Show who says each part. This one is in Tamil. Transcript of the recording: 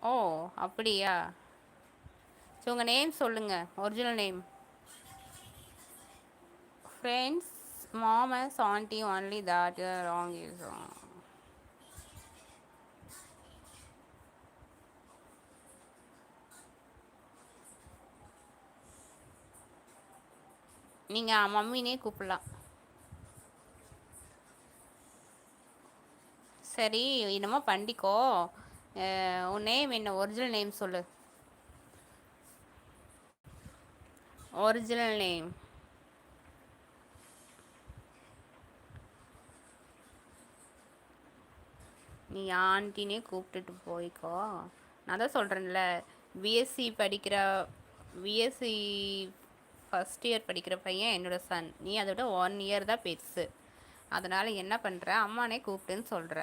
Speaker 1: ஓ! அப்படியா? சரி உங்க நேம் சொல்லுங்க. Original name. ஃப்ரெண்ட்ஸ், மாமஸ், aunty only that wrong is wrong. நீங்க மம்மினே கூப்பிடலாம். சரி, என்னமோ பண்ணிக்கோ. உன் நேம் என்ன? ஒரிஜினல் நேம் சொல்லு. Original name. நீ ஆண்டினே கூப்பிட்டுட்டு போய்க்கோ. நான் தான் சொல்கிறேன்ல, பிஎஸ்சி படிக்கிற பிஎஸ்சி ஃபஸ்ட் இயர் படிக்கிற பையன் என்னோட சன். நீ அதோட 1 இயர் தான் பெருசு. அதனால் என்ன பண்ணுற, அம்மானே கூப்பிட்டுன்னு சொல்கிற.